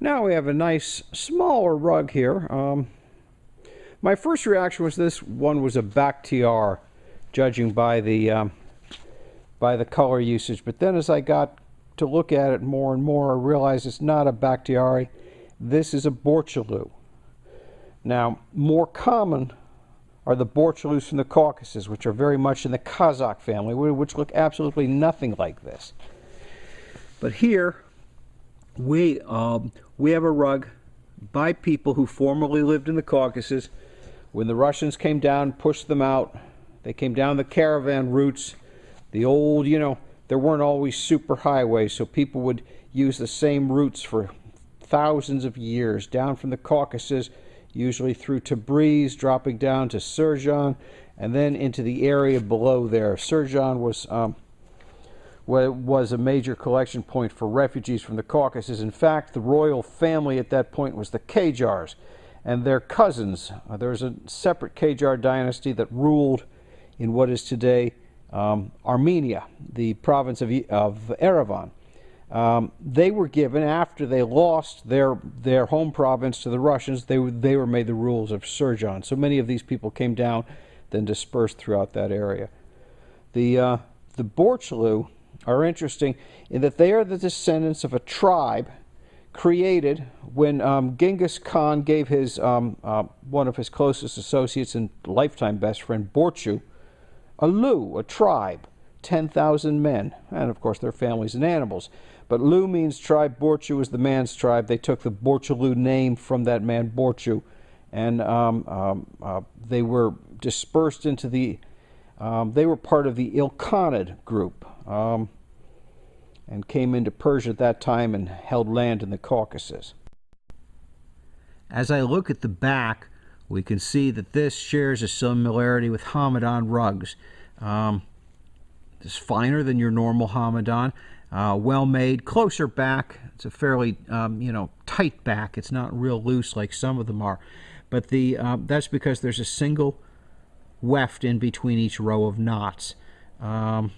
Now we have a nice smaller rug here. My first reaction was this one was a Bakhtiar, judging by the color usage. But then as I got to look at it more and more, I realized it's not a Bakhtiari. This is a Borchelu. Now, more common are the Borchelus from the Caucasus, which are very much in the Kazakh family, which look absolutely nothing like this. But here, we have a rug by people who formerly lived in the Caucasus. When the Russians came down, pushed them out, they came down the caravan routes. The old, there weren't always super highways, so people would use the same routes for thousands of years, down from the Caucasus, usually through Tabriz, dropping down to Surjan, and then into the area below there. Surjan was a major collection point for refugees from the Caucasus. In fact, the royal family at that point was the Qajars, and their cousins. There's a separate Qajar dynasty that ruled in what is today Armenia, the province of Yerevan. They were given, after they lost their home province to the Russians, they were made the rulers of Surjan. So many of these people came down, then dispersed throughout that area. The Borchelu are interesting in that they are the descendants of a tribe created when Genghis Khan gave his one of his closest associates and lifetime best friend, Borchu, a Lu, a tribe, 10,000 men, and of course their families and animals. But Lu means tribe, Borchu is the man's tribe. They took the Borchelu name from that man, Borchu, and they were dispersed into the, they were part of the Ilkhanid group, and came into Persia at that time and held land in the Caucasus. As I look at the back, we can see that this shares a similarity with Hamadan rugs. It's finer than your normal Hamadan, well made, closer back. It's a fairly tight back. It's not real loose like some of them are, but that's because there's a single weft in between each row of knots, and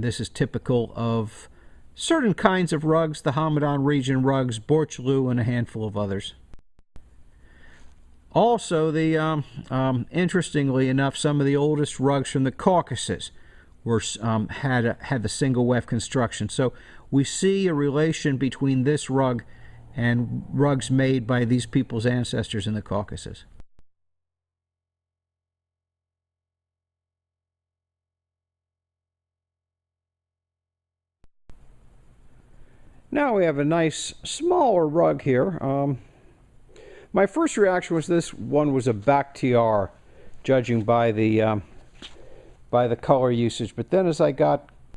this is typical of certain kinds of rugs, the Hamadan region rugs, Borchelu, and a handful of others. Also, interestingly enough, some of the oldest rugs from the Caucasus had the single weft construction. So we see a relation between this rug and rugs made by these people's ancestors in the Caucasus. Now we have a nice smaller rug here. My first reaction was this one was a Bakhtiar, judging by the color usage. But then as I got